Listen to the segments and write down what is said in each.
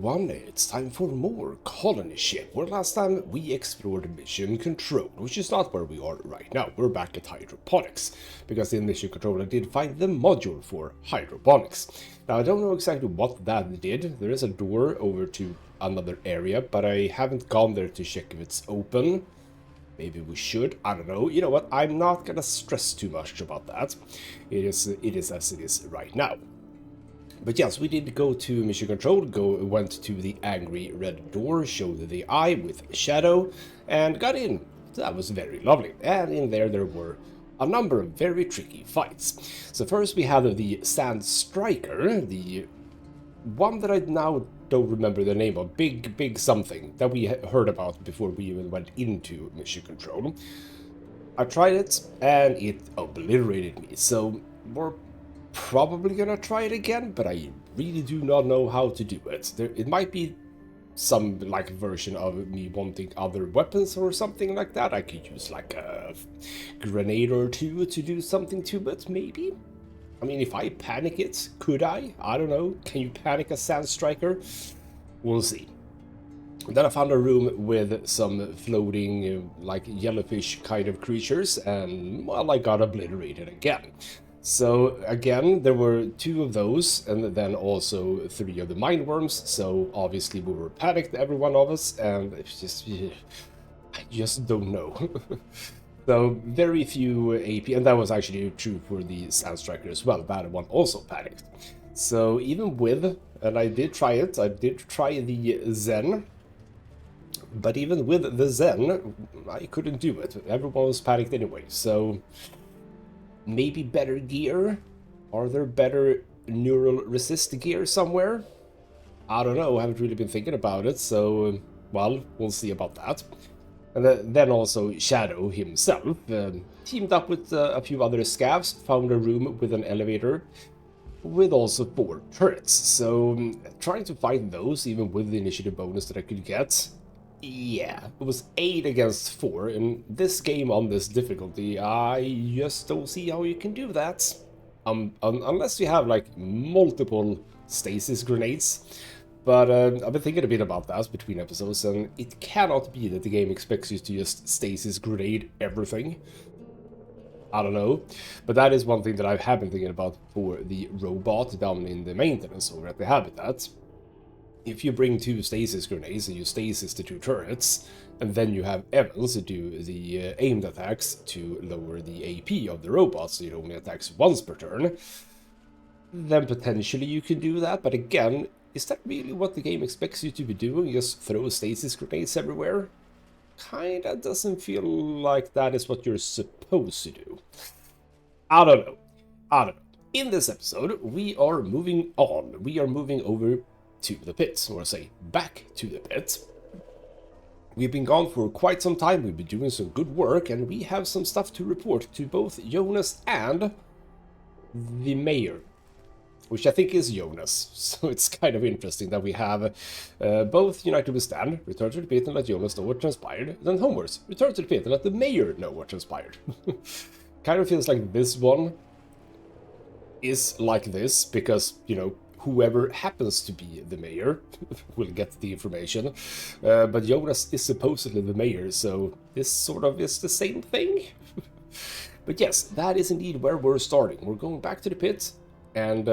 everyone, it's time for more colonyship, where last time we explored mission control, which is not where we are right now. We're back at hydroponics, because in mission control I did find the module for hydroponics. Now I don't know exactly what that did. There is a door over to another area, but I haven't gone there to check if it's open. Maybe we should, I don't know. You know what, I'm not gonna stress too much about that. It is as it is right now. But yes, we did go to mission control, went to the angry red door, showed the eye with shadow, and got in. That was very lovely. And in there were a number of very tricky fights. So first we had the Sand Striker, the one that I now don't remember the name of, big something, that we heard about before we even went into mission control. I tried it, and it obliterated me, so we're probably gonna try it again, but I really do not know how to do it. It might be some like version of me wanting other weapons or something like that. I could use like a grenade or two to do something to it, maybe. I mean, if I panic it, could I? I don't know. Can you panic a Sand Striker? We'll see. Then I found a room with some floating like yellowfish kind of creatures, and well, I got obliterated again. So again, there were 2 of those, and then also 3 of the mind worms, so obviously we were panicked, every one of us, and it's just, I just don't know. So very few AP, and that was actually true for the Sand Striker as well, that one also panicked. So even with, and I did try it, I did try the Zen, but even with the Zen, I couldn't do it, everyone was panicked anyway, so maybe better gear? Are there better neural resist gear somewhere? I don't know, I haven't really been thinking about it, so, well, we'll see about that. And then also Shadow himself teamed up with a few other scavs, found a room with an elevator, with also 4 turrets. So trying to find those, even with the initiative bonus that I could get, yeah, it was 8 against 4. In this game on this difficulty, I just don't see how you can do that. Unless you have like multiple stasis grenades. But I've been thinking a bit about that between episodes, and it cannot be that the game expects you to just stasis grenade everything. I don't know, but that is one thing that I have been thinking about for the robot down in the maintenance over at the Habitat. If you bring 2 stasis grenades and you stasis the 2 turrets, and then you have Evans do the aimed attacks to lower the AP of the robot, so it only attacks once per turn, then potentially you can do that, but again, is that really what the game expects you to be doing? Just throw stasis grenades everywhere? Kinda doesn't feel like that is what you're supposed to do. I don't know. In this episode, we are moving on. We are moving over to the pit, or say, back to the pit. We've been gone for quite some time, we've been doing some good work, and we have some stuff to report to both Jonas and the mayor, which I think is Jonas. So it's kind of interesting that we have both United We Stand, return to the pit and let Jonas know what transpired, then homewards, return to the pit and let the mayor know what transpired. Kind of feels like this one is like this, because, you know, whoever happens to be the mayor will get the information. But Jonas is supposedly the mayor, so this sort of is the same thing. But yes, that is indeed where we're starting. We're going back to the pit, and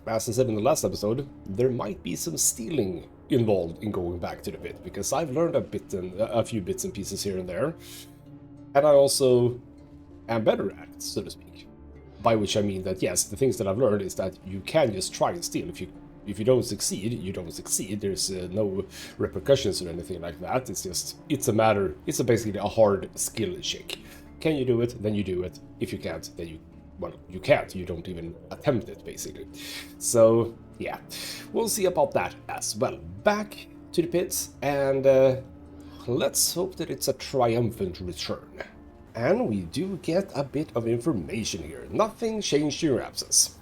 as I said in the last episode, there might be some stealing involved in going back to the pit, because I've learned a few bits and pieces here and there, and I also am better at it, so to speak. By which I mean that, yes, the things that I've learned is that you can just try and steal. If you don't succeed, you don't succeed. There's no repercussions or anything like that. It's just, it's basically a hard skill check. Can you do it? Then you do it. If you can't, then you can't. You don't even attempt it, basically. So, yeah, we'll see about that as well. Back to the pits, and let's hope that it's a triumphant return. And we do get a bit of information here. Nothing changed in your absence.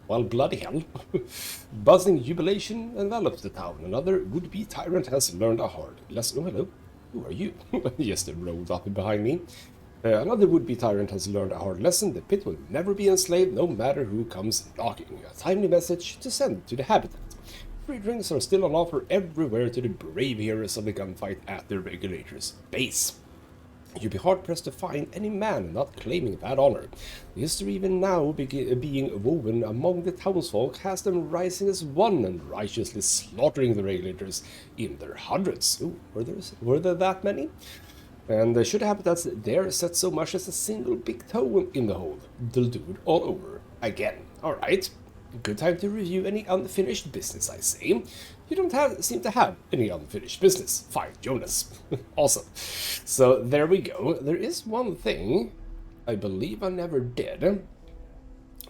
Well, bloody hell. Buzzing jubilation envelops the town. Another would-be tyrant has learned a hard lesson. Oh, hello. Who are you? Yes, they rolled up behind me. Another would-be tyrant has learned a hard lesson. The pit will never be enslaved, no matter who comes knocking. A timely message to send to the Habitat. free drinks are still on offer everywhere to the brave heroes of the gunfight at the Regulator's base. You'd be hard-pressed to find any man not claiming that honor. The history even now being woven among the townsfolk has them rising as one and righteously slaughtering the Regulators in their hundreds. Ooh, were there that many? And they should have that dare set so much as a single big toe in the hole. They'll do it all over again. Alright. Good time to review any unfinished business, I say. You don't seem to have any unfinished business. Fine, Jonas. Awesome. So there we go. There is one thing I believe I never did.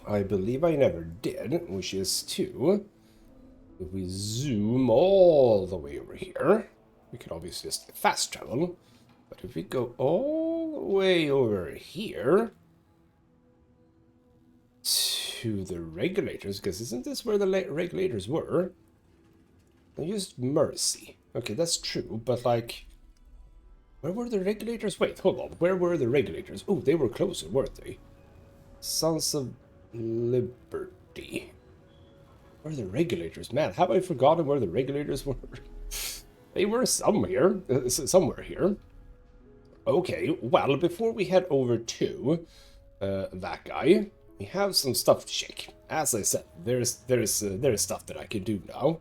Which is to, if we zoom all the way over here, we can obviously just fast travel. But if we go all the way over here to the Regulators, because isn't this where the Regulators were? I used Mercy. Okay, that's true, but like, where were the Regulators? Wait, hold on. Where were the Regulators? Oh, they were closer, weren't they? Sons of Liberty. Where are the Regulators? Man, have I forgotten where the Regulators were? They were somewhere here. Okay, well, before we head over to that guy, we have some stuff to check. As I said, there is stuff that I can do now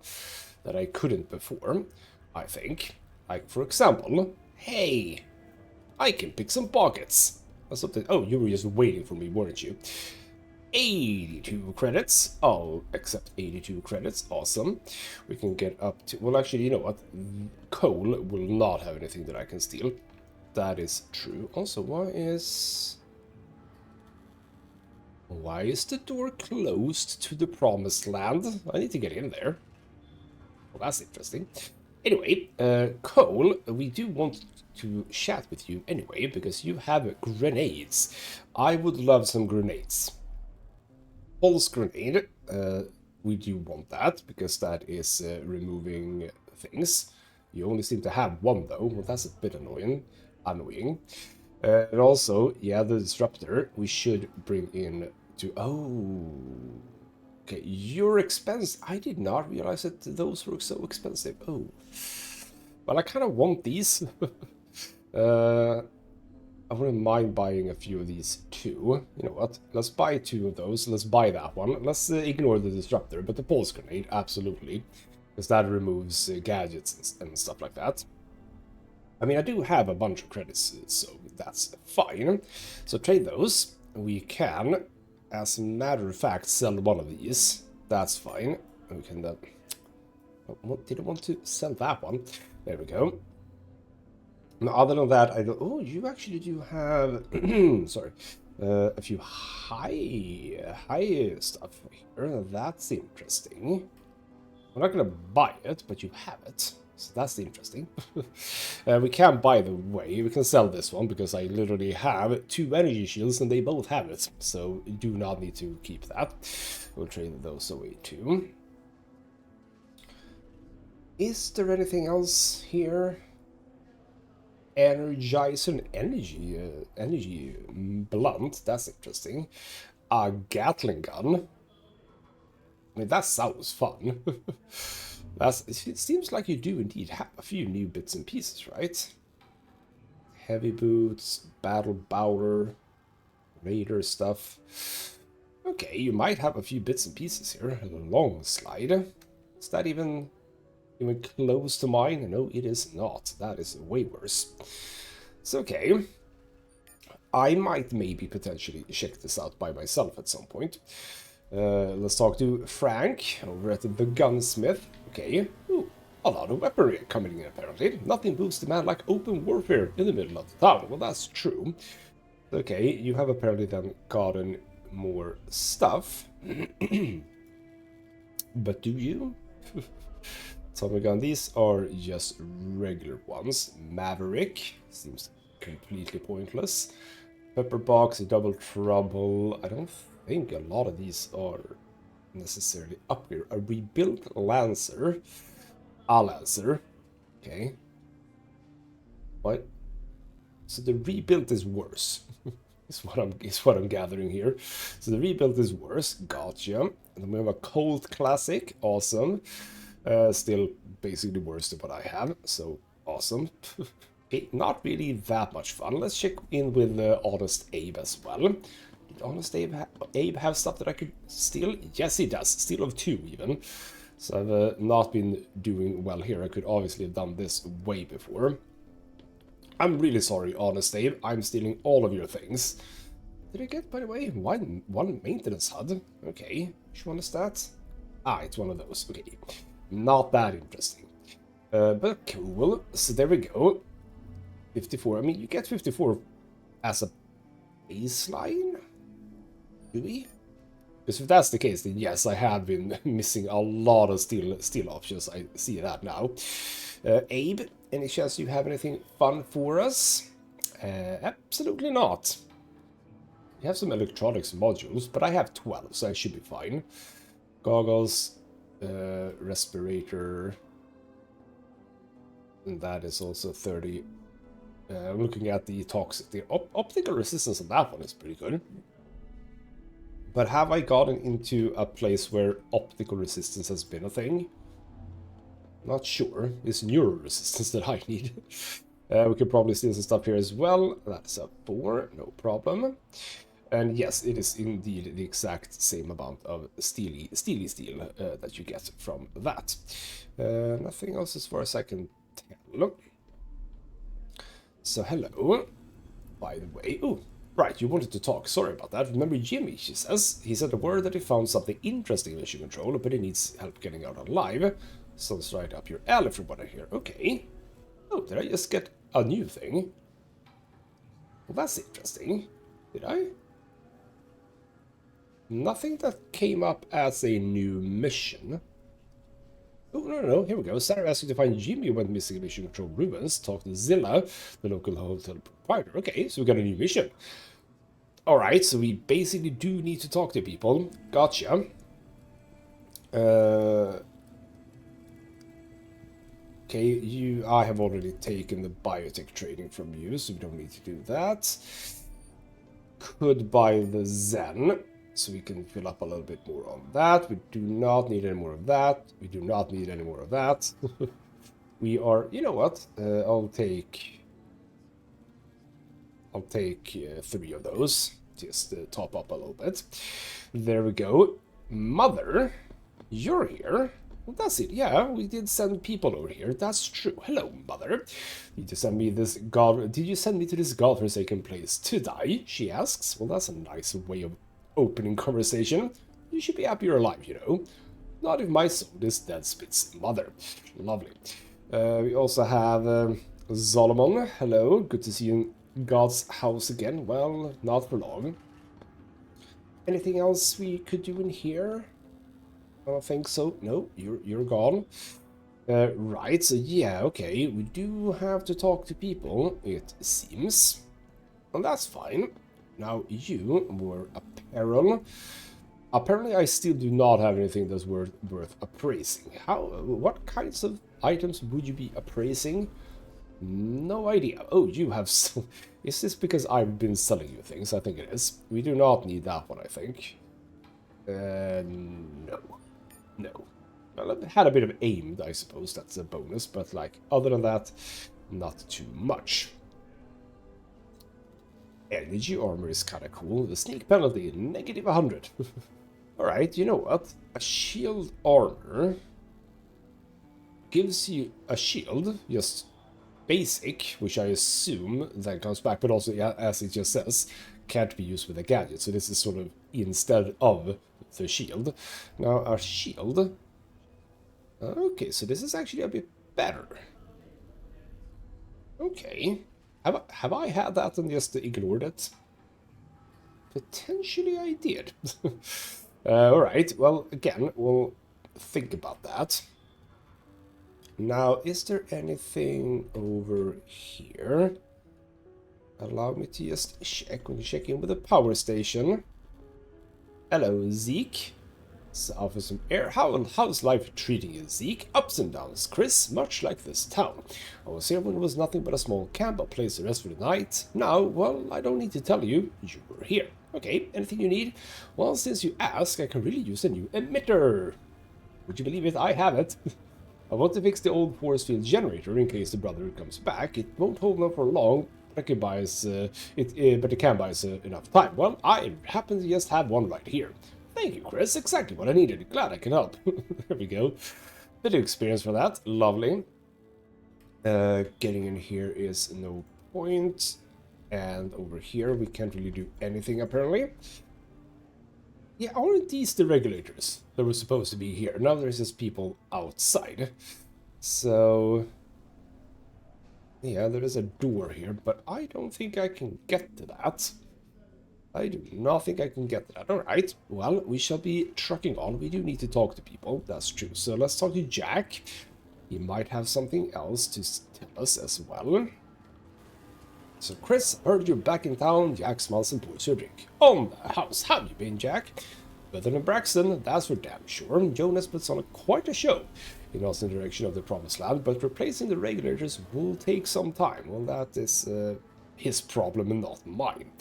that I couldn't before, I think. Like, for example, hey, I can pick some pockets. Or something. Oh, you were just waiting for me, weren't you? 82 credits. I'll accept 82 credits. Awesome. We can get up to... Well, actually, you know what? Cole will not have anything that I can steal. That is true. Also, why is the door closed to the promised land? I need to get in there. Well, that's interesting. Anyway, Cole, we do want to chat with you anyway, because you have grenades. I would love some grenades. Pulse grenade, we do want that, because that is removing things. You only seem to have one, though. Well, that's a bit annoying. And also, yeah, the disruptor, we should bring in to... Oh... Okay, your expense. I did not realize that those were so expensive. Oh. Well, I kind of want these. I wouldn't mind buying a few of these too. You know what? Let's buy 2 of those. Let's buy that one. Let's ignore the disruptor, but the pulse grenade, absolutely. Because that removes gadgets and stuff like that. I mean, I do have a bunch of credits, so that's fine. So trade those. We can... As a matter of fact, sell one of these. That's fine. We can then... Oh, didn't want to sell that one. There we go. Now, other than that, I don't... Oh, you actually do have... Sorry. A few high stuff here. That's interesting. I'm not going to buy it, but you have it. So that's interesting. We can, by the way, we can sell this one because I literally have 2 energy shields and they both have it. So you do not need to keep that. We'll trade those away too. Is there anything else here? Energizer, energy blunt. That's interesting. A Gatling gun. I mean, that sounds fun. It seems like you do indeed have a few new bits and pieces, right? Heavy boots, battle bowler, raider stuff. Okay, you might have a few bits and pieces here. A long slide. Is that even close to mine? No, it is not. That is way worse. It's okay. I might maybe potentially check this out by myself at some point. Let's talk to Frank over at the gunsmith. Okay. Ooh, a lot of weaponry coming in apparently. Nothing boosts demand like open warfare in the middle of the town. Well, that's true. Okay, you have apparently then gotten more stuff. But do you? Tommy gun, these are just regular ones. Maverick seems completely pointless. Pepper box, double trouble. I don't think a lot of these are necessarily up here. A rebuilt Lancer. A Lancer. Okay. What? So the rebuilt is worse. is what I'm gathering here. So the rebuilt is worse. Gotcha. And then we have a Colt Classic. Awesome. Still basically worse than what I have, so awesome. Okay, not really that much fun. Let's check in with Honest Abe as well. Did Honest Abe have stuff that I could steal? Yes, he does. Steal of 2 even. So I've not been doing well here. I could obviously have done this way before. I'm really sorry, Honest Abe. I'm stealing all of your things. Did I get, by the way, one maintenance HUD? Okay. Which one is that? Ah, it's one of those. Okay. Not that interesting. But cool. So there we go. 54. I mean, you get 54 as a baseline? Do we? Because if that's the case, then yes, I have been missing a lot of steal options. I see that now. Abe, any chance you have anything fun for us? Absolutely not. We have some electronics modules, but I have 12, so I should be fine. Goggles, respirator, and that is also 30. I'm looking at the toxic. The optical resistance on that one is pretty good. But have I gotten into a place where optical resistance has been a thing? Not sure. It's neural resistance that I need. We could probably steal some stuff here as well. That's a 4, no problem. And yes, it is indeed the exact same amount of steely steel that you get from that. Nothing else as far as I can tell. So hello, by the way. Oh, right, you wanted to talk. Sorry about that. Remember Jimmy, she says. He said a word that he found something interesting in mission control, but he needs help getting out alive. Sounds right up your alley from what I hear. Okay. Oh, did I just get a new thing? Well, that's interesting. Did I? Nothing that came up as a new mission. Oh, no, here we go. Sarah asked you to find Jimmy who went missing in mission control ruins. Talk to Zilla, the local hotel provider. Okay, so we got a new mission. Alright, so we basically do need to talk to people. Gotcha. Okay, I have already taken the biotech training from you, so we don't need to do that. Could buy the Zen. So we can fill up a little bit more on that. We do not need any more of that. We do not need any more of that. We are, you know what? I'll take 3 of those. Just top up a little bit. There we go. Mother, you're here. Well, that's it. Yeah, we did send people over here. That's true. Hello, Mother. Did you send me to this godforsaken place to die? She asks. Well, that's a nice way of opening conversation. You should be happy you're alive, you know. Not if my soul is dead, spits Mother. Lovely. We also have Solomon. Hello, good to see you in God's house again. Well, not for long. Anything else we could do in here? I don't think so. No, you're gone. Right, so yeah, okay. We do have to talk to people, it seems. And that's fine. Now, you were apparel. Apparently, I still do not have anything that's worth appraising. What kinds of items would you be appraising? No idea. Oh, you have some... Is this because I've been selling you things? I think it is. We do not need that one, I think. No. No. Well, I had a bit of aim, I suppose. That's a bonus. But, like, other than that, not too much. Energy armor is kind of cool. The sneak penalty, negative 100. Alright, you know what? A shield armor gives you a shield, just basic, which I assume then comes back, but also, yeah, as it just says, can't be used with a gadget. So this is sort of instead of the shield. Now, our shield... Okay, so this is actually a bit better. Okay. Have I had that and just ignored it? Potentially I did. Alright, well, again, we'll think about that. Now, is there anything over here? Allow me to just check. We can check in with the power station. Hello, Zeke. So offer some air. How's life treating you, Zeke? Ups and downs, Chris, much like this town. I was here when it was nothing but a small camp, a place to rest for the night. Now, well, I don't need to tell you, you were here. Okay, anything you need? Well, since you ask, I can really use a new emitter. Would you believe it? I have it. I want to fix the old force field generator in case the brother comes back. It won't hold on for long, but it can buy us enough time. Well, I happen to just have one right here. Thank you, Chris. Exactly what I needed. Glad I can help. There we go. Bit of experience for that. Lovely. Getting in here is no point. And over here, we can't really do anything, apparently. Yeah, aren't these the regulators that were supposed to be here? Now there's just people outside. So... yeah, there is a door here, but I don't think I can get to that. I do not think I can get to that. Alright, well, we shall be trucking on. We do need to talk to people, that's true. So let's talk to Jack. He might have something else to tell us as well. So, Chris, heard you're back in town. Jack smiles and pours your drink. On the house, how you been, Jack? Better than Braxton, that's for damn sure. Jonas puts on quite a show. He nods in the direction of the promised land, but replacing the regulators will take some time. Well, that is his problem and not mine.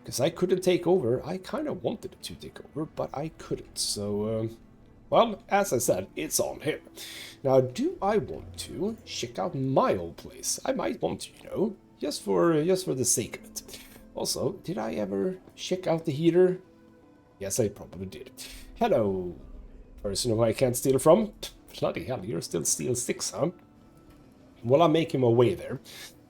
Because I couldn't take over. I kind of wanted to take over, but I couldn't. So, well, as I said, it's on him. Now, do I want to check out my old place? I might want to, you know. Just for the sake of it. Also, did I ever check out the heater? Yes, I probably did. Hello, person who I can't steal from. Bloody hell, you're still Steel 6, huh? Well, I'm making my way there.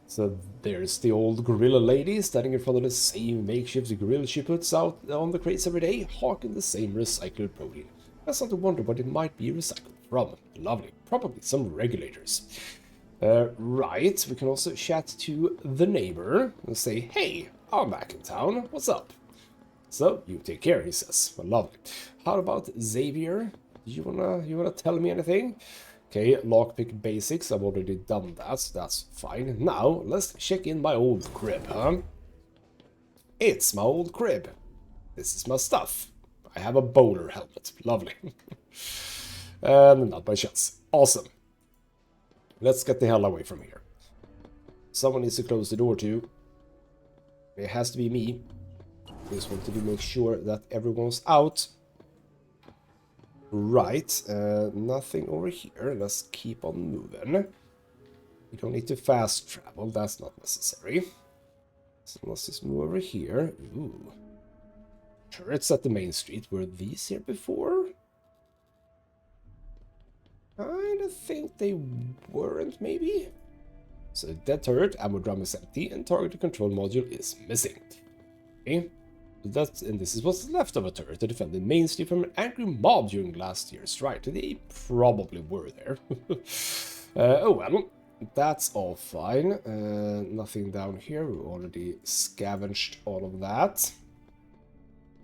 So there's the old gorilla lady standing in front of the same makeshift grill she puts out on the crates every day, hawking the same recycled protein. That's not to wonder what it might be recycled from. Lovely. Probably some regulators. Right, we can also chat to the neighbor and say, hey, I'm back in town, what's up? So, you take care, he says. Well, lovely. How about Xavier? You wanna tell me anything? Okay, lockpick basics, I've already done that, so that's fine. Now, let's check in my old crib, huh? It's my old crib. This is my stuff. I have a bowler helmet, lovely. Not by chance. Awesome. Let's get the hell away from here. Someone needs to close the door too. It has to be me. Just wanted to make sure that everyone's out. Right, nothing over here. Let's keep on moving. We don't need to fast travel, that's not necessary. So let's just move over here. Ooh. Turrets at the main street. Were these here before? I think they weren't, maybe? So dead turret, ammo drum is empty, and target control module is missing. Okay. And this is what's left of a turret to defend the main street from an angry mob during last year's riot. They probably were there. Oh well, that's all fine. Nothing down here. We already scavenged all of that.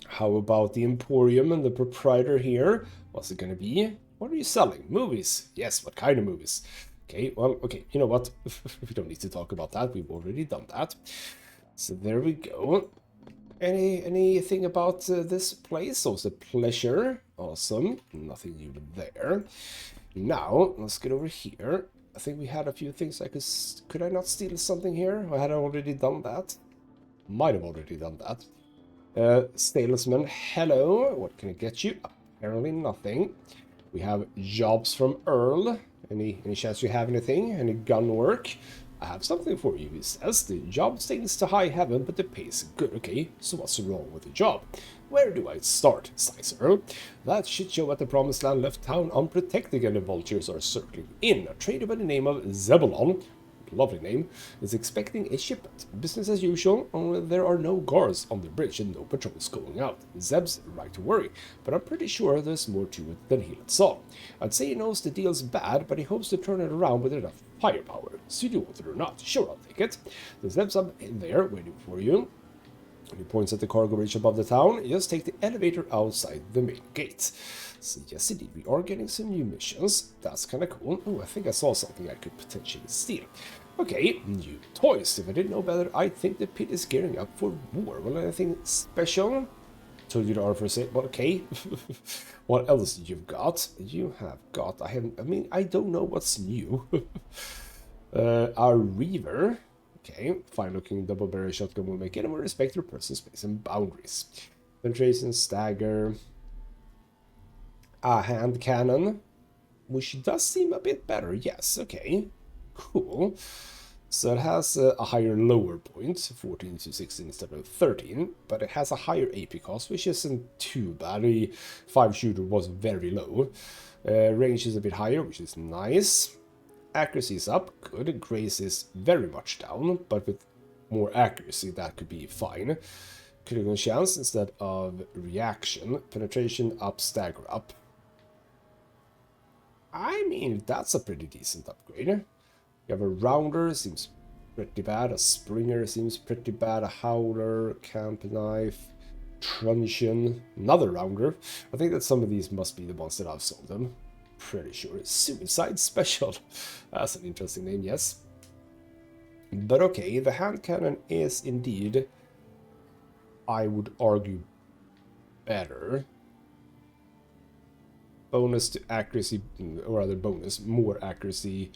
How about the Emporium and the proprietor here? What's it gonna be? What are you selling? Movies? Yes, what kind of movies? Okay, well, okay, you know what? We don't need to talk about that. We've already done that. So there we go. Anything about this place? Also pleasure. Awesome. Nothing new there. Now, let's get over here. I think we had a few things I could I not steal something here? Or had I already done that? Might have already done that. Salesman, hello. What can I get you? Apparently nothing. We have jobs from Earl. Any chance you have anything? Any gun work? I have something for you, he says. The job sings to high heaven, but the pay's good. Okay, so what's wrong with the job? Where do I start, sighs Earl? That shit show at the Promised Land left town unprotected and the vultures are circling in. A trader by the name of Zebulon, lovely name, is expecting a shipment. Business as usual, only there are no guards on the bridge and no patrols going out. Zeb's right to worry, but I'm pretty sure there's more to it than he lets on. I'd say he knows the deal's bad, but he hopes to turn it around with enough firepower. So you do want it or not? Sure, I'll take it. The Zeb's up in there, waiting for you. And he points at the cargo bridge above the town. Just take the elevator outside the main gate. So yes, indeed, we are getting some new missions. That's kind of cool. Oh, I think I saw something I could potentially steal. Okay, new toys. If I didn't know better, I think the pit is gearing up for war. Well, anything special? Told you to order for a sale. Well, okay. What else you've got? You have got. I mean, I don't know what's new. Our Reaver. Okay, fine-looking double-barrel shotgun will make anyone respect their personal space and boundaries. Penetration, stagger. A hand cannon. which does seem a bit better. Yes, okay, cool. So it has a higher lower point, 14 to 16 instead of 13, but it has a higher AP cost, which isn't too bad. The 5 shooter was very low. Range is a bit higher, which is nice. Accuracy is up, good. Grace is very much down, but with more accuracy, that could be fine. Critical chance instead of reaction. Penetration up, stagger up. I mean, that's a pretty decent upgrade. You have a rounder, seems pretty bad. A springer seems pretty bad. A howler, camp knife, truncheon, another rounder. I think that some of these must be the ones that I've sold them. Pretty sure. Suicide special. That's an interesting name, yes. But okay, the hand cannon is indeed, I would argue, better. Bonus to accuracy, or rather bonus, more accuracy,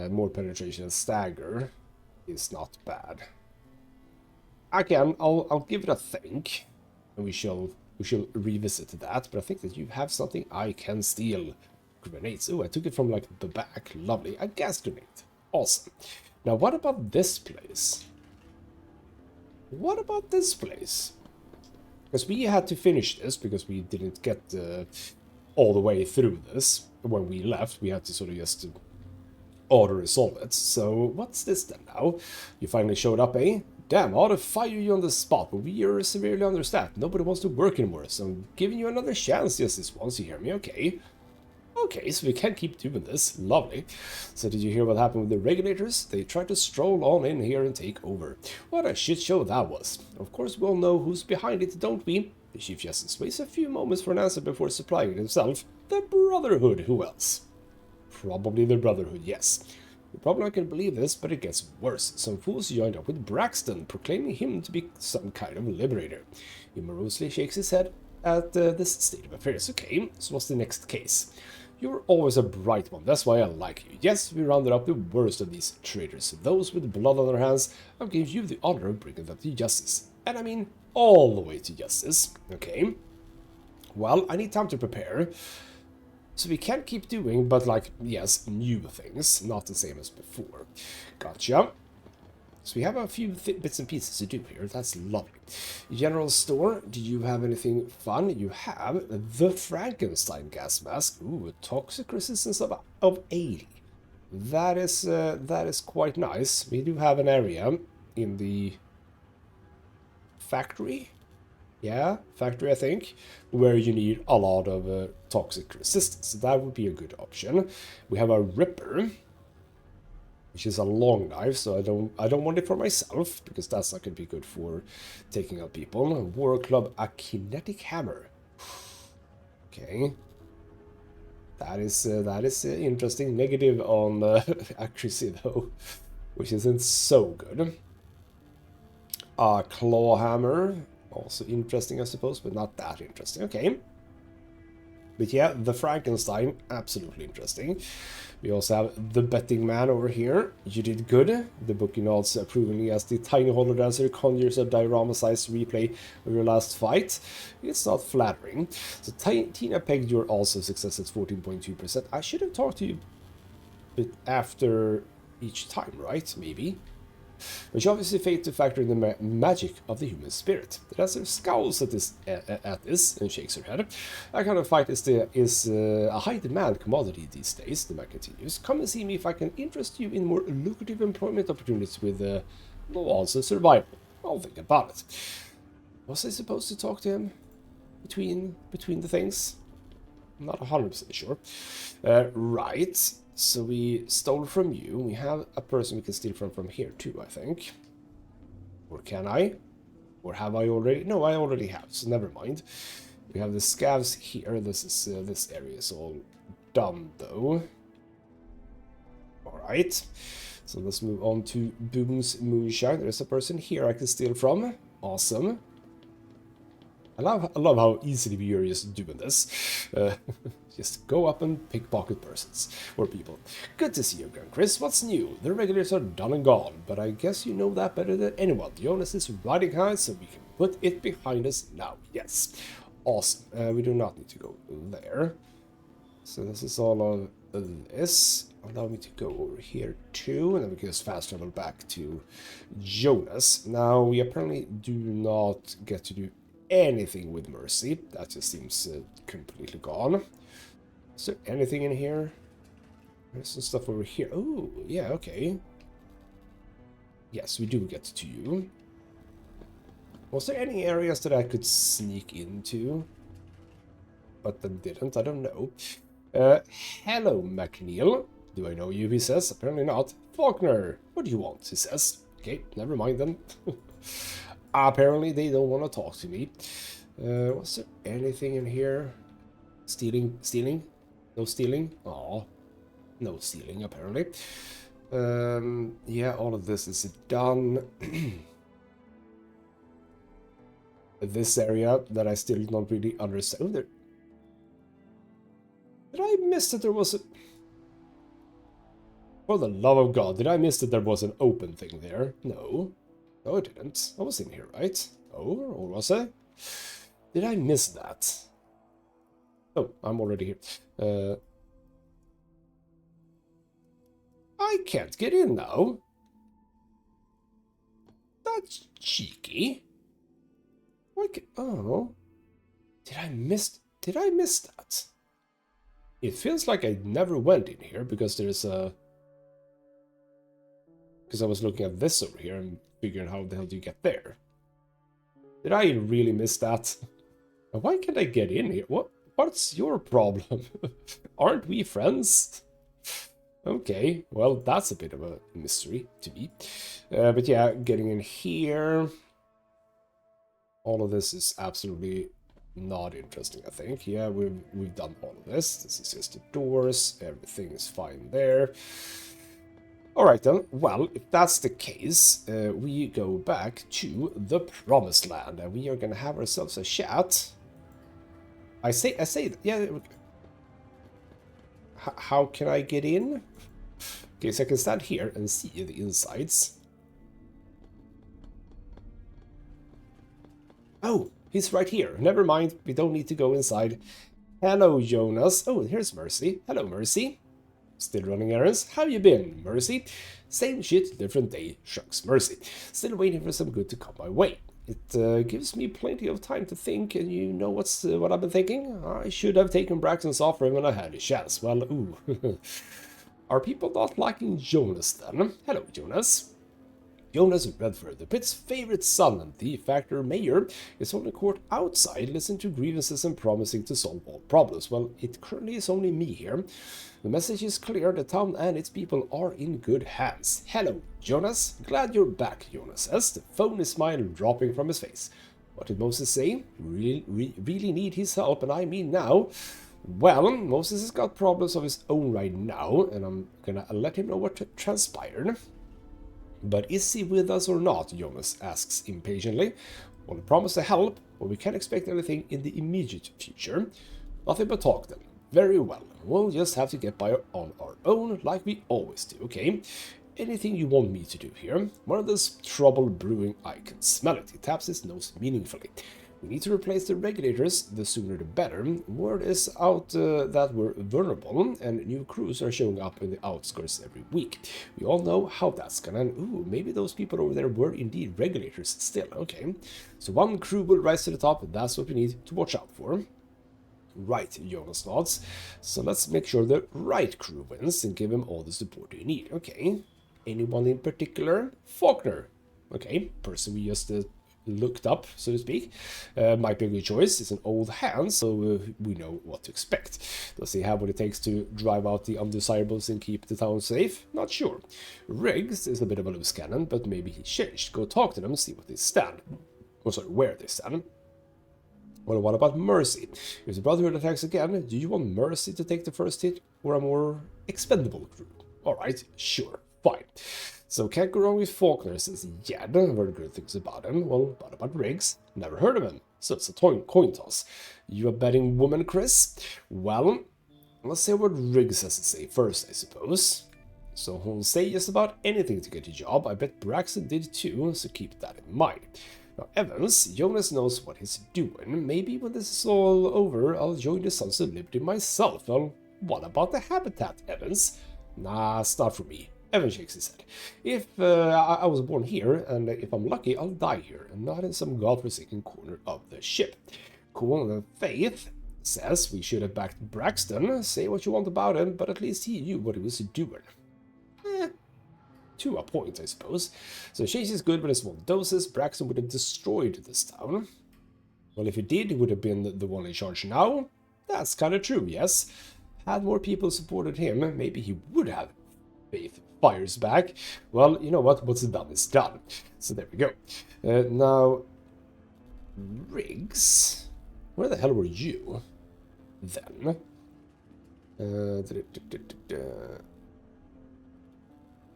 more penetration and stagger is not bad. Again, I'll give it a think, and we shall revisit that, but I think that you have something I can steal. Grenades. Oh, I took it from like the back. Lovely. A gas grenade. Awesome. Now, what about this place? What about this place? Because we had to finish this because we didn't get all the way through this. When we left, we had to sort of just auto-resolve it. So, what's this then now? You finally showed up, eh? Damn, I ought to fire you on the spot, but we are severely understaffed. Nobody wants to work anymore, so I'm giving you another chance just this once, you hear me? Okay. Okay, so we can keep doing this. Lovely. So did you hear what happened with the regulators? They tried to stroll on in here and take over. What a shit show that was. Of course we all know who's behind it, don't we? The Chief Justice waits a few moments for an answer before supplying it himself. The Brotherhood, who else? Probably the Brotherhood, yes. You probably not can believe this, but it gets worse. Some fools joined up with Braxton, proclaiming him to be some kind of liberator. He morosely shakes his head at this state of affairs. Okay, so what's the next case? You're always a bright one, that's why I like you. Yes, we rounded up the worst of these traitors, those with blood on their hands. I'll give you the honor of bringing them to justice. And I mean, all the way to justice. Okay. Well, I need time to prepare. So we can keep doing, but like, yes, new things, not the same as before. Gotcha. So we have a few bits and pieces to do here. That's lovely. General store, do you have anything fun? You have the Frankenstein gas mask. Ooh, a toxic resistance of 80. That is quite nice. We do have an area in the factory. Yeah, factory, I think, where you need a lot of toxic resistance. So that would be a good option. We have a Ripper, which is a long knife, so I don't want it for myself, because that's not going to be good for taking out people. War Club, a kinetic hammer. Okay. That is interesting. Negative on accuracy, though, which isn't so good. Claw hammer. Also interesting, I suppose, but not that interesting. Okay. But yeah, the Frankenstein, absolutely interesting. We also have the betting man over here. You did good. The book nods approvingly as the tiny holodancer conjures a diorama-sized replay of your last fight. It's not flattering. So Tina pegged your also success at 14.2%. I should have talked to you a bit after each time, right? Maybe. Which obviously failed to factor in the magic of the human spirit. The dancer scowls at this and shakes her head. That kind of fight is a high-demand commodity these days, the man continues. Come and see me if I can interest you in more lucrative employment opportunities with also survival. I'll think about it. Was I supposed to talk to him between the things? I'm not 100% sure. Right. So we stole from you. We have a person we can steal from here too, I think. Or can I? Or have I already? No, I already have, so never mind. We have the scavs here. This is this area is all done though. Alright. So let's move on to Boom's Moonshine. There's a person here I can steal from. Awesome. I love how easily we are just doing this. Just go up and pickpocket persons or people. Good to see you again, Chris. What's new? The regulars are done and gone, but I guess you know that better than anyone. The onus is riding high, so we can put it behind us now. Yes. Awesome. We do not need to go there. So this is all of this. Allow me to go over here too, and then we can just fast travel back to Jonas. Now, we apparently do not get to do anything with Mercy. That just seems completely gone. Is there anything in here? There's some stuff over here. Oh, yeah, okay. Yes, we do get to you. Was there any areas that I could sneak into? But then didn't, I don't know. Hello, MacLeod. Do I know you, he says. Apparently not. Faulkner, what do you want, he says. Okay, never mind then. Apparently they don't want to talk to me. Was there anything in here? Stealing? Stealing? No stealing? Aw. No stealing, apparently. Yeah, all of this is done. This area that I still don't really understand. Oh, there... Did I miss that there was a... For the love of God, did I miss that there was an open thing there? No. No, I didn't. I was in here, right? Oh, or was I? Did I miss that? Oh, I'm already here. I can't get in now. That's cheeky. Oh. Did I miss that? It feels like I never went in here because there's a... Because I was looking at this over here and figuring how the hell do you get there. Did I really miss that? Why can't I get in here? What's your problem? Aren't we friends? Okay, well, that's a bit of a mystery to me. But yeah, getting in here... All of this is absolutely not interesting, I think. Yeah, we've done all of this. This is just the doors. Everything is fine there. Alright then, well, if that's the case, we go back to the Promised Land, and we are gonna have ourselves a chat. I say that, yeah. How can I get in? Okay, so I can stand here and see the insides. Oh, he's right here. Never mind, we don't need to go inside. Hello, Jonas. Oh, here's Mercy. Hello, Mercy. Still running errands? How you been, Mercy? Same shit, different day, shucks, Mercy. Still waiting for some good to come my way. It gives me plenty of time to think, and you know what I've been thinking? I should have taken Braxton's offer when I had a chance. Well, ooh. Are people not liking Jonas then? Hello, Jonas. Jonas Redford, the pit's favorite son and the factor mayor, is on the court outside, listening to grievances and promising to solve all problems. Well, it currently is only me here. The message is clear, the town and its people are in good hands. Hello, Jonas. Glad you're back, Jonas says, the phony smile dropping from his face. What did Moses say? Really need his help, and I mean now. Well, Moses has got problems of his own right now, and I'm gonna let him know what transpired. But is he with us or not? Jonas asks impatiently. Well, we promise to help, but we can't expect anything in the immediate future. Nothing but talk then. Very well. We'll just have to get by on our own like we always do, okay? Anything you want me to do here? One of those trouble brewing, I can smell it. He taps his nose meaningfully. We need to replace the regulators, the sooner the better. Word is out that we're vulnerable, and new crews are showing up in the outskirts every week. We all know how that's gonna end. Ooh, maybe those people over there were indeed regulators still. Okay, so one crew will rise to the top, and that's what we need to watch out for. Right, Jonas nods. So let's make sure the right crew wins and give him all the support they need. Okay, anyone in particular? Faulkner. Okay, person we just... looked up, so to speak. Might be a good choice. It's an old hand, so we know what to expect. Does he have what it takes to drive out the undesirables and keep the town safe? Not sure. Riggs is a bit of a loose cannon, but maybe he's changed. Go talk to them, see what they stand. Oh, sorry, where they stand. Well, what about Mercy? If the Brotherhood attacks again, do you want Mercy to take the first hit, or a more expendable crew? Alright, sure, fine. So can't go wrong with Faulkner, says Jed. Heard good things about him. Well, what about Riggs? Never heard of him. So it's a coin toss. You a betting woman, Chris? Well, let's see what Riggs has to say first, I suppose. So he'll say just about anything to get a job. I bet Braxton did too, so keep that in mind. Now, Evans, Jonas knows what he's doing. Maybe when this is all over, I'll join the Sons of Liberty myself. Well, What about the habitat, Evans? Nah, it's not for me. Evan shakes his head. If I was born here, and if I'm lucky, I'll die here, and not in some godforsaken corner of the ship. Cool. Faith says we should have backed Braxton. Say what you want about him, but at least he knew what he was doing. To a point, I suppose. So Chase is good, but in small doses. Braxton would have destroyed this town. Well, if he did, he would have been the one in charge now. That's kind of true, yes. Had more people supported him, maybe he would have. Faith fires back. Well, you know what? What's done is done. So there we go. Now, Riggs, where the hell were you then?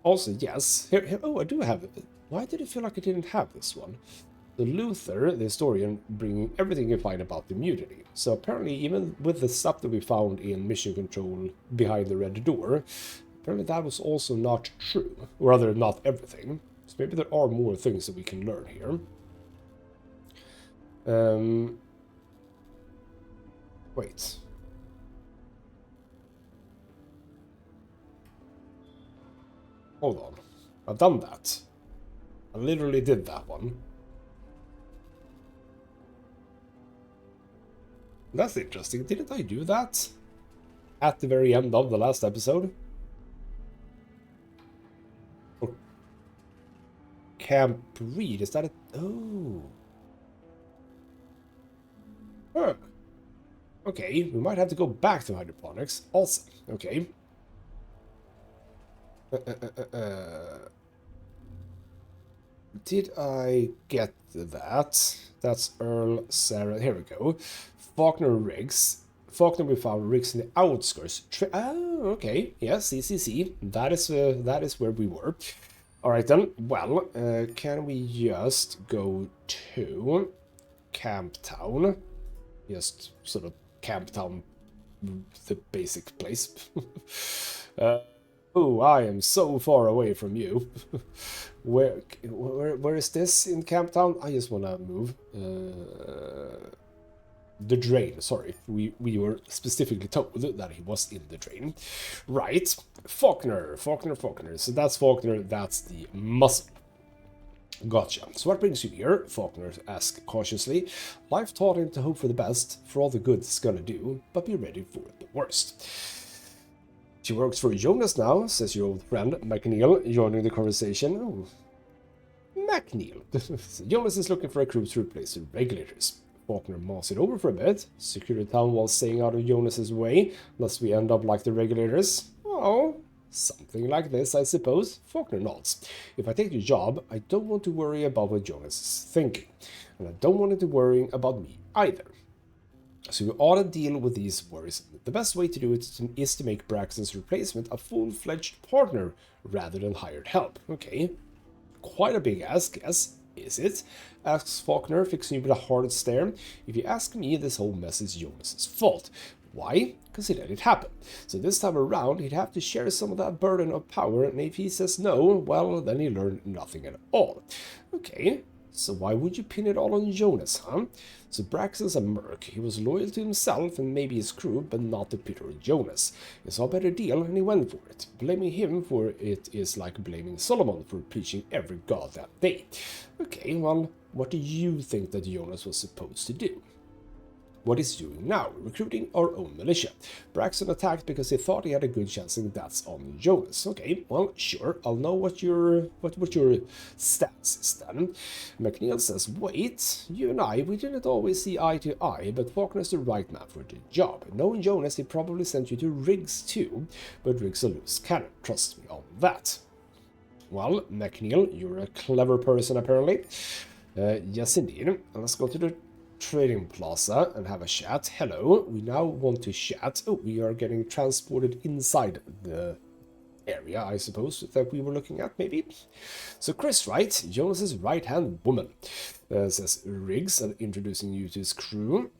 Also, yes. Here, oh, I do have it. Why did it feel like I didn't have this one? The Luther, the historian, bringing everything you find about the mutiny. So apparently, even with the stuff that we found in Mission Control behind the red door, apparently that was also not true. Or rather, not everything. So maybe there are more things that we can learn here. Wait. Hold on. I've done that. I literally did that one. That's interesting. Didn't I do that at the very end of the last episode? Or Camp Reed, is that it? Oh. Huh. Okay, we might have to go back to hydroponics. Also, okay. Did I get that? That's Earl, Sarah. Here we go. Faulkner Riggs. Faulkner, we found Riggs in the outskirts. Oh, okay. Yes, CCC. That is where we were. All right then. Well, can we just go to Camptown? Just sort of Camptown, the basic place. Oh, I am so far away from you. Where is this in Camptown? I just want to move. The drain, sorry. We were specifically told that he was in the drain. Right. Faulkner. So that's Faulkner, that's the muscle. Gotcha. So what brings you here? Faulkner asks cautiously. Life taught him to hope for the best, for all the good it's gonna do, but be ready for the worst. She works for Jonas now, says your old friend MacLeod, joining the conversation. Oh, MacLeod. Jonas is looking for a crew to replace the regulators. Faulkner mulls it over for a bit, secure the town while staying out of Jonas's way, lest we end up like the regulators. Oh, something like this, I suppose. Faulkner nods. If I take the job, I don't want to worry about what Jonas is thinking, and I don't want him to worry about me either. So we ought to deal with these worries. The best way to do it is to make Braxton's replacement a full-fledged partner rather than hired help. Okay, quite a big ask, yes. Is it? Asks Faulkner, fixing you with a hard stare. If you ask me, this whole mess is Jonas's fault. Why? Because he let it happen. So this time around, he'd have to share some of that burden of power, and if he says no, well, then he learned nothing at all. Okay, so why would you pin it all on Jonas, huh? So Braxton's a merc. He was loyal to himself and maybe his crew, but not to Peter or Jonas. He saw a better deal and he went for it. Blaming him for it is like blaming Solomon for preaching every goddamn day. Okay, well, what do you think that Jonas was supposed to do? What he's doing now, recruiting our own militia. Braxton attacked because he thought he had a good chance, and that's on Jonas. Okay, well, sure, I'll know what your stance is then. MacLeod says, wait, you and I, we didn't always see eye to eye, but Faulkner's the right man for the job. Knowing Jonas, he probably sent you to Riggs too, but Riggs a loose cannon, trust me on that. Well, MacLeod, you're a clever person apparently. Yes indeed. Let's go to the Trading Plaza and have a chat. Hello, we now want to chat. Oh, we are getting transported inside the area, I suppose, that we were looking at, maybe. So Chris, right? Jonas's right-hand woman, says Riggs, and introducing you to his crew.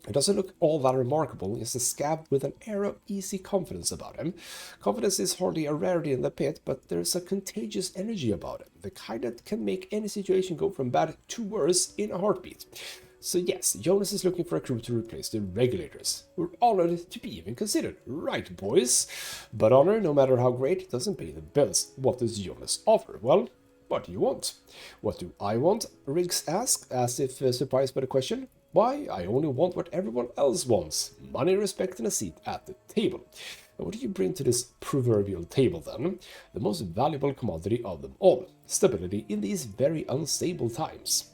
It doesn't look all that remarkable. He's a scab with an air of easy confidence about him. Confidence is hardly a rarity in the pit, but there's a contagious energy about him, the kind that can make any situation go from bad to worse in a heartbeat. So yes, Jonas is looking for a crew to replace the regulators. We're honored to be even considered, right boys? But honor, no matter how great, doesn't pay the bills. What does Jonas offer? Well, what do you want? What do I want? Riggs asked, as if surprised by the question. Why, I only want what everyone else wants. Money, respect, and a seat at the table. And what do you bring to this proverbial table, then? The most valuable commodity of them all. Stability in these very unstable times.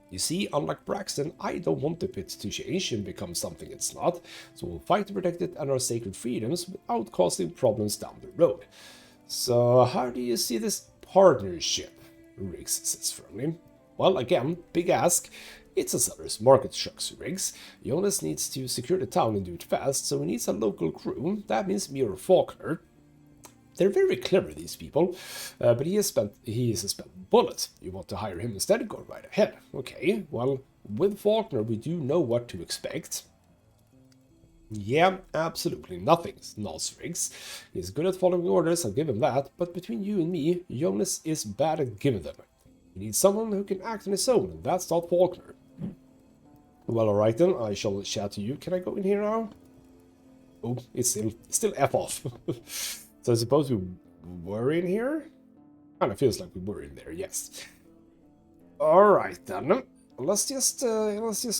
You see, unlike Braxton, I don't want the pit to change and become something it's not, so we'll fight to protect it and our sacred freedoms without causing problems down the road. So, how do you see this partnership? Riggs says firmly. Well, again, big ask. It's a seller's market, shucks Riggs. Jonas needs to secure the town and do it fast, so he needs a local crew. That means me or Faulkner. They're very clever, these people, but he is a spent bullet. You want to hire him instead? Go right ahead. Okay, well, with Faulkner, we do know what to expect. Yeah, absolutely nothing, nods Riggs. He's good at following orders, I'll give him that, but between you and me, Jonas is bad at giving them. He needs someone who can act on his own, and that's not Faulkner. Well, alright then, I shall chat to you. Can I go in here now? Oh, it's still F off. So I suppose we were in here? Kind of feels like we were in there, yes. Alright then. Let's just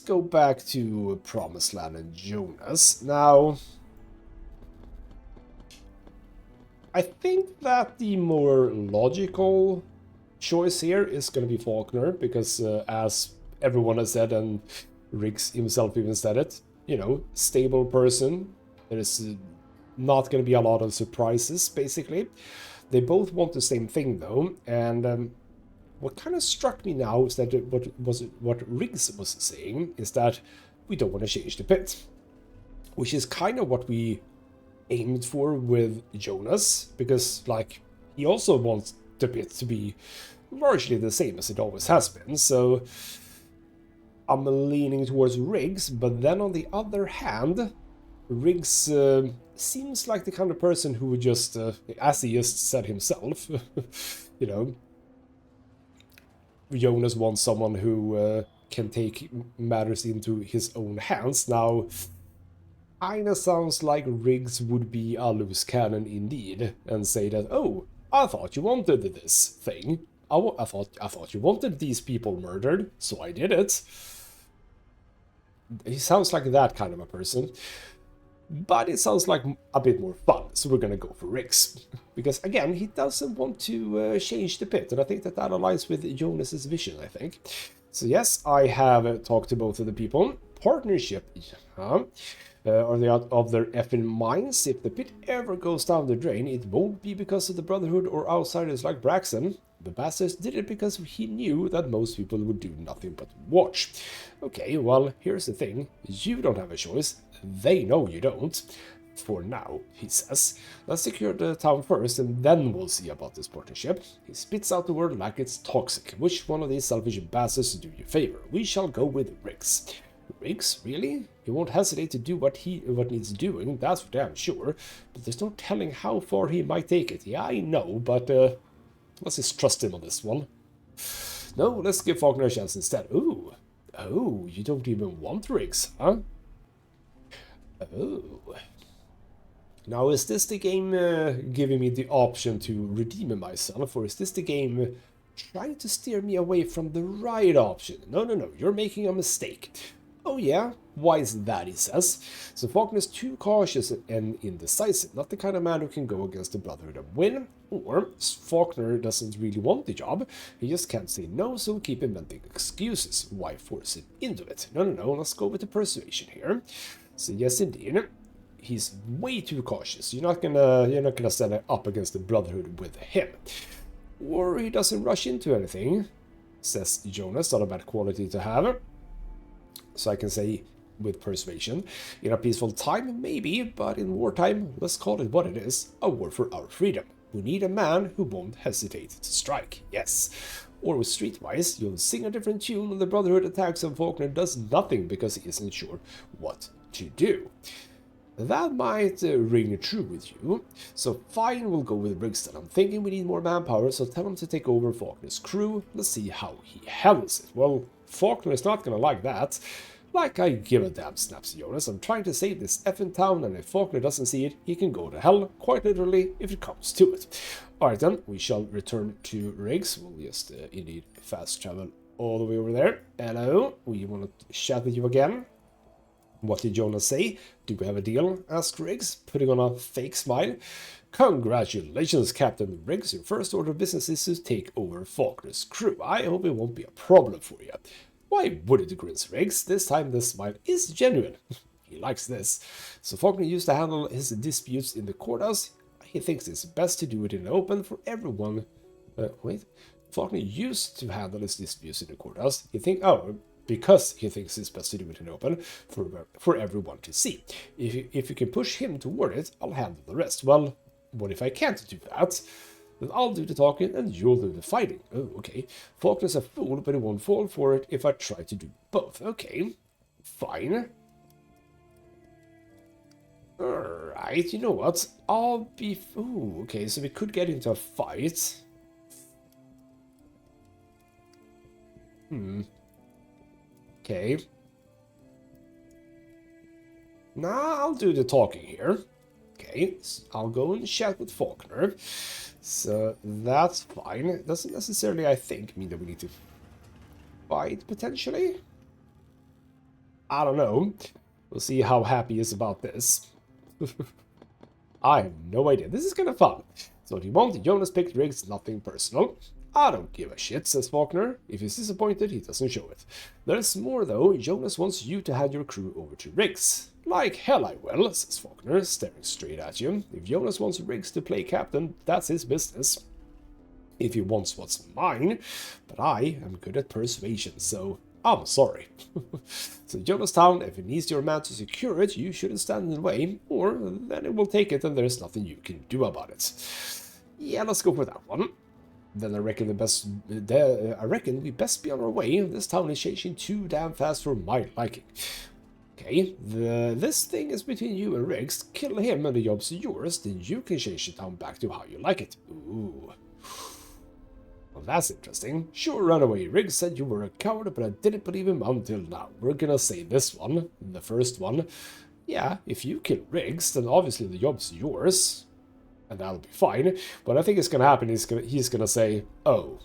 go back to Promised Land and Jonas. Now, I think that the more logical choice here is going to be Faulkner, because as everyone has said, and Riggs himself even said it, you know, stable person. There is not going to be a lot of surprises, basically. They both want the same thing, though, and what kind of struck me now is that what Riggs was saying is that we don't want to change the pit, which is kind of what we aimed for with Jonas, because, like, he also wants the pit to be largely the same as it always has been, so I'm leaning towards Riggs, but then on the other hand, Riggs seems like the kind of person who would just, as he just said himself, you know, Jonas wants someone who can take matters into his own hands. Now, kinda sounds like Riggs would be a loose cannon indeed, and say that, oh, I thought you wanted this thing. I thought you wanted these people murdered, so I did it. He sounds like that kind of a person. But it sounds like a bit more fun, so we're gonna go for Riggs. Because, again, he doesn't want to change the pit, and I think that aligns with Jonas's vision, I think. So yes, I have talked to both of the people. Partnership, are they out of their effing minds? If the pit ever goes down the drain, it won't be because of the Brotherhood or outsiders like Braxton. The bastards did it because he knew that most people would do nothing but watch. Okay, well, here's the thing. You don't have a choice. They know you don't. For now, he says. Let's secure the town first, and then we'll see about this partnership. He spits out the word like it's toxic. Which one of these selfish bastards do you favor? We shall go with Riggs. Riggs, really? He won't hesitate to do what needs doing, that's for damn sure. But there's no telling how far he might take it. Yeah, I know, but let's just trust him on this one. No, let's give Faulkner a chance instead. Ooh. Oh, you don't even want Riggs, huh? Oh. Now, is this the game giving me the option to redeem myself, or is this the game trying to steer me away from the right option? No, you're making a mistake. Oh yeah? Why is that, he says. So Faulkner's too cautious and indecisive, not the kind of man who can go against the Brotherhood and win. Or Faulkner doesn't really want the job, he just can't say no, so keep inventing excuses. Why force him into it? No, let's go with the persuasion here. So yes, indeed. He's way too cautious. You're not gonna stand up against the Brotherhood with him. Or he doesn't rush into anything, says Jonas, not a bad quality to have. So I can say with persuasion. In a peaceful time, maybe, but in wartime, let's call it what it is, a war for our freedom. We need a man who won't hesitate to strike, yes. Or with Streetwise, you'll sing a different tune when the Brotherhood attacks and Faulkner does nothing because he isn't sure what to do. That might ring true with you. So fine, we'll go with Brixton. I'm thinking we need more manpower, so tell him to take over Faulkner's crew. Let's see how he handles it. Well, Faulkner is not gonna like that. Like I give a damn, snaps Jonas. I'm trying to save this effing town, and if Faulkner doesn't see it, he can go to hell, quite literally, if it comes to it. Alright then, we shall return to Riggs. We'll just indeed fast travel all the way over there. Hello, we want to chat with you again. What did Jonas say? Do we have a deal? Asked Riggs, putting on a fake smile. Congratulations, Captain Riggs. Your first order of business is to take over Faulkner's crew. I hope it won't be a problem for you. Why would it, grins Riggs? This time the smile is genuine. He likes this. So Faulkner used to handle his disputes in the courthouse. He thinks it's best to do it in the open for everyone. Faulkner used to handle his disputes in the courthouse. Because he thinks it's best to do it in the open for everyone to see. If you can push him toward it, I'll handle the rest. Well, what if I can't do that? Then I'll do the talking and you'll do the fighting. Oh, okay. Faulkner's a fool, but he won't fall for it if I try to do both. Okay, fine. Alright, you know what? I'll be... Ooh, okay, so we could get into a fight. Okay. Nah, I'll do the talking here. Okay, so I'll go and chat with Faulkner. So that's fine. It doesn't necessarily, I think, mean that we need to fight, potentially. I don't know. We'll see how happy he is about this. I have no idea. This is kind of fun. So if you want, Jonas picked Riggs, nothing personal. I don't give a shit, says Faulkner. If he's disappointed, he doesn't show it. There's more, though. Jonas wants you to hand your crew over to Riggs. Like hell I will, says Faulkner, staring straight at you. If Jonas wants Riggs to play captain, that's his business. If he wants what's mine. But I am good at persuasion, so I'm sorry. So Jonastown, if it needs your man to secure it, you shouldn't stand in the way, or then it will take it and there's nothing you can do about it. Yeah, let's go for that one. Then I reckon we best be on our way. This town is changing too damn fast for my liking. Okay, this thing is between you and Riggs. Kill him and the job's yours, then you can change the town back to how you like it. Ooh. Well, that's interesting. Sure, run away. Riggs said you were a coward, but I didn't believe him until now. We're gonna say this one, the first one. Yeah, if you kill Riggs, then obviously the job's yours. And that'll be fine. What I think is gonna happen is he's gonna say, oh,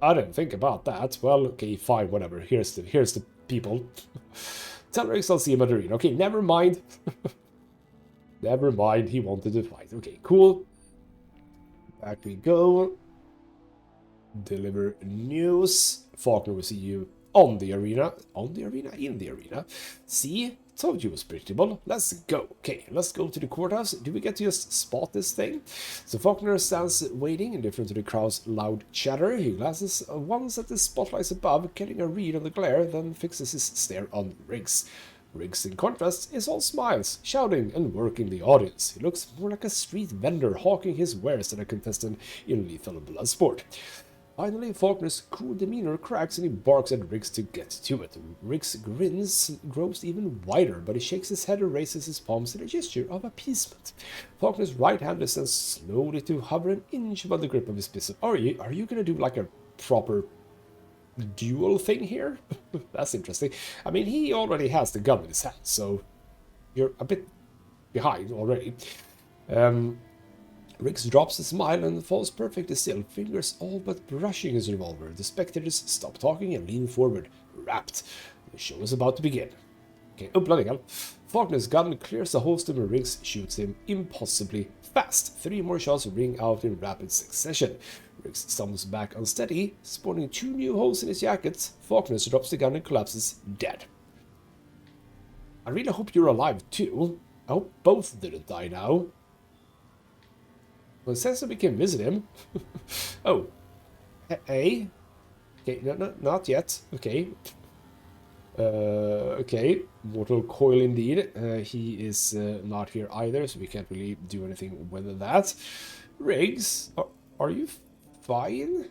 I didn't think about that. Well, okay, fine, whatever. Here's the people. Tell Riggs I'll see him at the arena. Okay, never mind. Never mind, he wanted to fight. Okay, cool. Back we go. Deliver news. Faulkner will see you on the arena. On the arena? In the arena. See? Told you it was predictable. Let's go. Okay, let's go to the courthouse. Do we get to just spot this thing? So Faulkner stands waiting, indifferent to the crowd's loud chatter. He glances once at the spotlights above, getting a read on the glare, then fixes his stare on Riggs. Riggs, in contrast, is all smiles, shouting and working the audience. He looks more like a street vendor hawking his wares than a contestant in Lethal Bloodsport. Finally, Faulkner's cool demeanor cracks and he barks at Riggs to get to it. Riggs grins grows even wider, but he shakes his head and raises his palms in a gesture of appeasement. Faulkner's right hand descends slowly to hover an inch above the grip of his pistol. Are you gonna do like a proper duel thing here? That's interesting. I mean, he already has the gun in his hand, so you're a bit behind already. Riggs drops a smile and falls perfectly still, fingers all but brushing his revolver. The spectators stop talking and lean forward, rapt. The show is about to begin. Okay, oh bloody hell. Faulkner's gun clears the holster and Riggs shoots him impossibly fast. 3 more shots ring out in rapid succession. Riggs stumbles back unsteady, spawning 2 new holes in his jacket. Faulkner drops the gun and collapses dead. I really hope you're alive too. I hope both didn't die now. Well, it says that we can visit him. Oh. Hey. Okay, no, not yet. Okay. Okay. Mortal coil indeed. He is not here either, so we can't really do anything with that. Riggs, are you fine?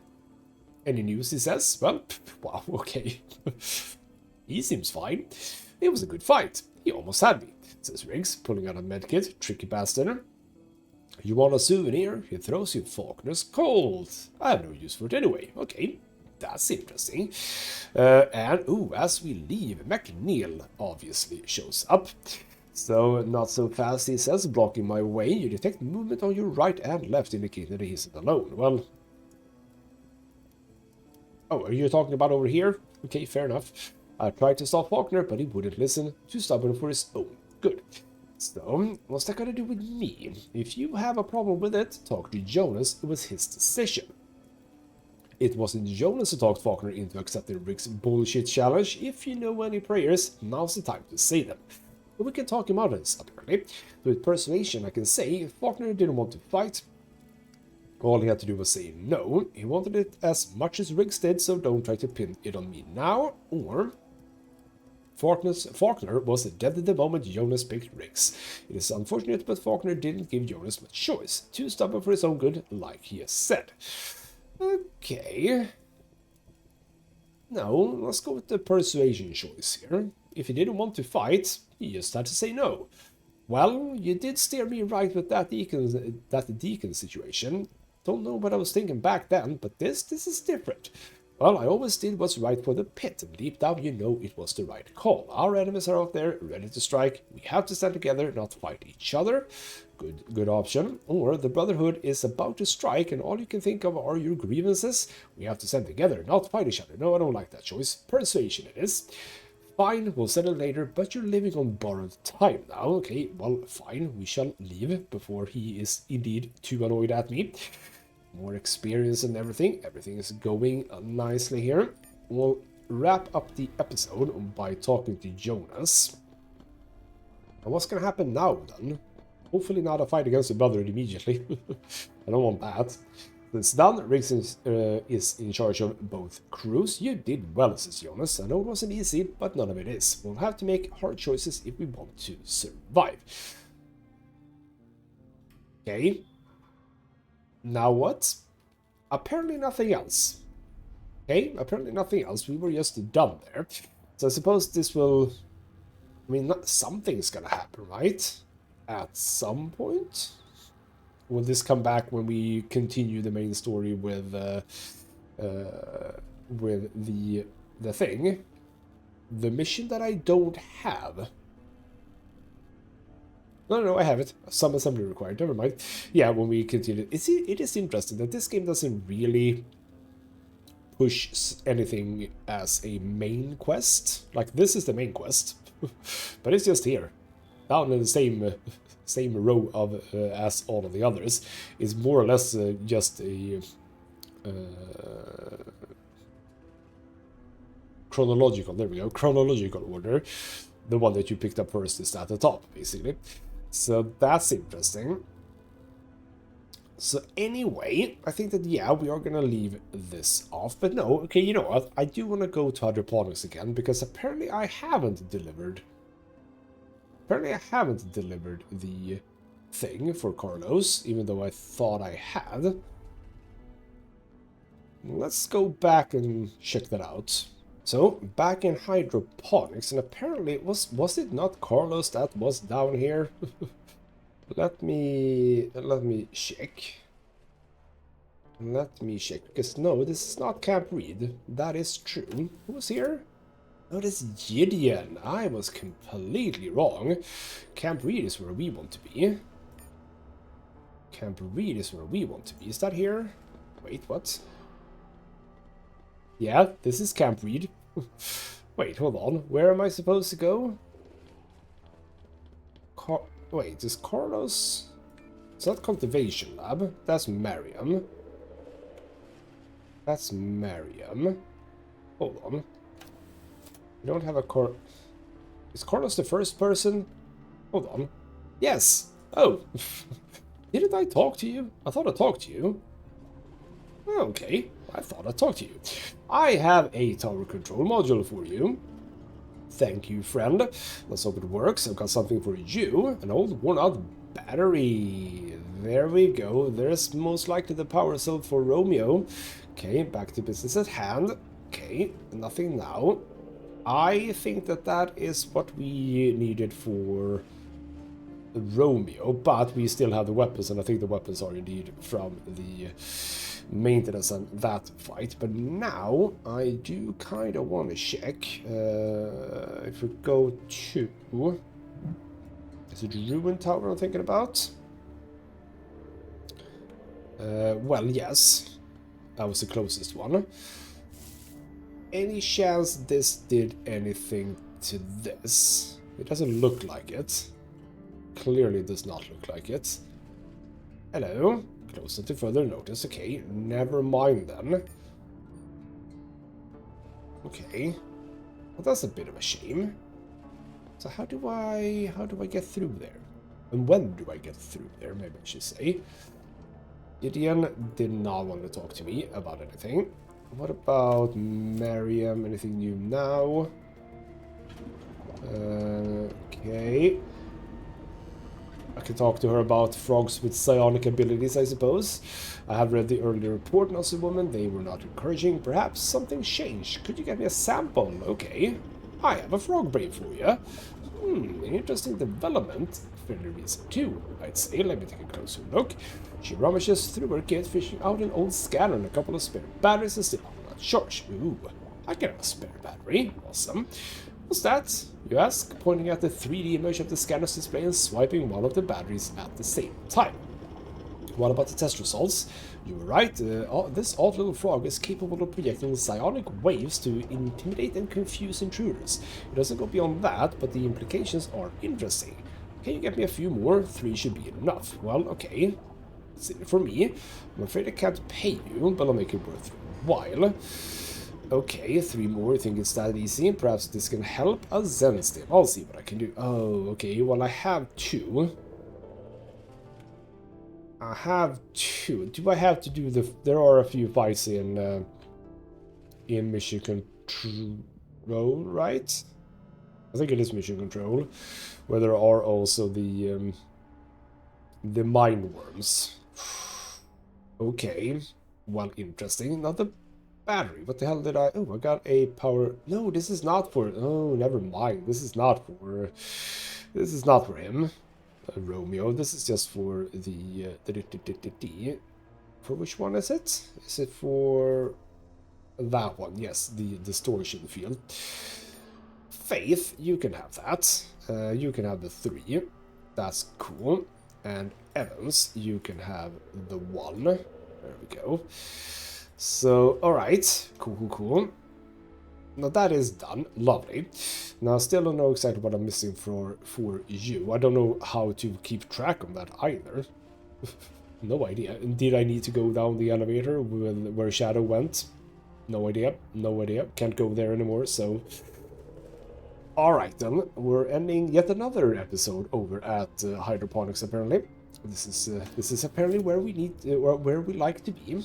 Any news, he says? Well, wow, okay. He seems fine. It was a good fight. He almost had me, says Riggs, pulling out a medkit. Tricky bastard. You want a souvenir? He throws you Faulkner's cold. I have no use for it anyway. Okay. that's interesting. And, as we leave, MacLeod obviously shows up. So, not so fast, he says, blocking my way. You detect movement on your right and left, indicating that he isn't alone. Well... Oh, are you talking about over here? Okay, fair enough. I tried to stop Faulkner, but he wouldn't listen. Too stubborn for his own good. So, what's that got to do with me? If you have a problem with it, talk to Jonas. It was his decision. It wasn't Jonas who talked Faulkner into accepting Rick's bullshit challenge. If you know any prayers, now's the time to say them. But we can talk him out of this, apparently. With persuasion, I can say Faulkner didn't want to fight. All he had to do was say no. He wanted it as much as Riggs did, so don't try to pin it on me now. Or Faulkner was dead at the moment Jonas picked Riggs. It is unfortunate, but Faulkner didn't give Jonas much choice. Too stubborn for his own good, like he has said. Okay. Now, let's go with the persuasion choice here. If he didn't want to fight, he just had to say no. Well, you did steer me right with that deacon situation. Don't know what I was thinking back then, but this is different. Well, I always did what's right for the pit, and deep down you know it was the right call. Our enemies are out there, ready to strike. We have to stand together, not fight each other. Good option. Or the Brotherhood is about to strike, and all you can think of are your grievances. We have to stand together, not fight each other. No, I don't like that choice. Persuasion it is. Fine, we'll settle later, but you're living on borrowed time now. Okay, well, fine, we shall leave before he is indeed too annoyed at me. More experience and everything. Everything is going nicely here. We'll wrap up the episode by talking to Jonas. And what's going to happen now, then? Hopefully not a fight against the Brotherhood immediately. I don't want that. It's done. Riggs is in charge of both crews. You did well, says Jonas. I know it wasn't easy, but none of it is. We'll have to make hard choices if we want to survive. Okay. Now what? Apparently nothing else. Okay, apparently nothing else. We were just done there. So I suppose this will... I mean, something's gonna happen, right? At some point? Will this come back when we continue the main story with the thing? The mission that I don't have. No, I have it. Some assembly required. Never mind. Yeah, when we continue. It is interesting that this game doesn't really push anything as a main quest. Like, this is the main quest. But it's just here. Down in the same row of as all of the others. It's more or less just a chronological, there we go, chronological order. The one that you picked up first is at the top, basically. So that's interesting. So anyway, I think that, yeah, we are gonna leave this off. But no, okay, you know what? I do want to go to hydroponics again, because apparently I haven't delivered... Apparently I haven't delivered the thing for Carlos, even though I thought I had. Let's go back and check that out. So, back in hydroponics, and apparently was it not Carlos that was down here? Let me check. Let me check, because no, this is not Camp Reed. That is true. Who was here? Oh, this is Gideon. I was completely wrong. Camp Reed is where we want to be. Camp Reed is where we want to be. Is that here? Wait, what? Yeah, this is Camp Reed. Wait, hold on. Where am I supposed to go? Wait, is Carlos... It's not Cultivation Lab. That's Mariam. That's Mariam. Hold on. We don't have a Is Carlos the first person? Hold on. Yes! Oh! Didn't I talk to you? I thought I talked to you. Okay, I thought I talked to you. I have a tower control module for you. Thank you, friend. Let's hope it works. I've got something for you. An old worn-out battery. There we go. There's most likely the power cell for Romeo. Okay, back to business at hand. Okay, nothing now. I think that is what we needed for Romeo, but we still have the weapons, and I think the weapons are indeed from the maintenance and that fight. But now I do kind of want to check if we go to... Is it Ruin Tower I'm thinking about? Well, yes. That was the closest one. Any chance this did anything to this? It doesn't look like it. Clearly does not look like it. Hello. Close to further notice. Okay, never mind then. Okay. Well, that's a bit of a shame. So how do I get through there? And when do I get through there, maybe I should say. Gideon did not want to talk to me about anything. What about Miriam? Anything new now? Okay. I can talk to her about frogs with psionic abilities, I suppose. I have read the earlier report on the woman. They were not encouraging. Perhaps something changed. Could you get me a sample? Okay. I have a frog brain for you. Interesting development. Fairly recent too, I'd say. Let me take a closer look. She rummages through her kit, fishing out an old scanner and a couple of spare batteries and still not charged. Ooh, I can have a spare battery. Awesome. What's that, you ask, pointing at the 3D image of the scanner's display and swiping one of the batteries at the same time. What about the test results? You were right, this odd little frog is capable of projecting psionic waves to intimidate and confuse intruders. It doesn't go beyond that, but the implications are interesting. Can you get me a few more? 3 should be enough. Well, okay. It's in it for me. I'm afraid I can't pay you, but I'll make it worth your while. Okay, 3 more. I think it's that easy. Perhaps this can help a Zen stim. I'll see what I can do. Oh, okay. Well, I have 2. I have 2. Do I have to do the... There are a few fights in Mission Control, right? I think it is Mission Control, where there are also the mine worms. Okay. Well, interesting. Not the battery. What the hell did I... Oh, I got a power... No, this is not for... Oh, never mind. This is not for... This is not for him. Romeo. This is just for the... For which one is it? Is it for... That one? Yes, the distortion field. Faith, you can have that. You can have the 3. That's cool. And Evans, you can have the 1. There we go. So, alright. Cool. Now that is done. Lovely. Now I still don't know exactly what I'm missing for you. I don't know how to keep track of that either. No idea. Did I need to go down the elevator where Shadow went? No idea. Can't go there anymore, so... Alright then, we're ending yet another episode over at Hydroponics apparently. This is apparently where we need, where we like to be.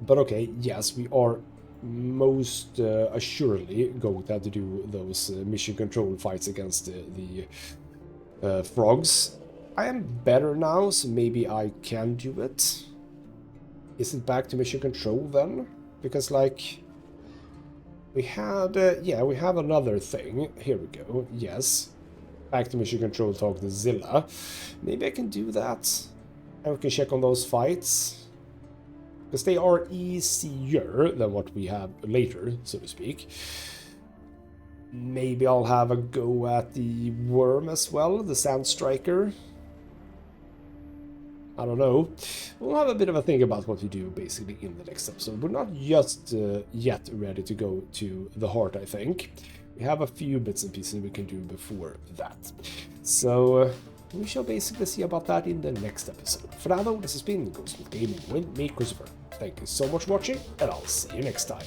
But okay, yes, we are most assuredly going to have to do those mission control fights against the frogs. I am better now, so maybe I can do it. Is it back to mission control then? Because like... We had, yeah, we have another thing. Here we go. Yes. Back to mission control, talk to Zilla. Maybe I can do that. And we can check on those fights. Because they are easier than what we have later, so to speak. Maybe I'll have a go at the worm as well, the Sand Striker. I don't know. We'll have a bit of a think about what we do basically in the next episode. We're not just yet ready to go to the heart, I think. We have a few bits and pieces we can do before that. So we shall basically see about that in the next episode. For now though, this has been Ghostmutgaming with me, Christopher. Thank you so much for watching, and I'll see you next time.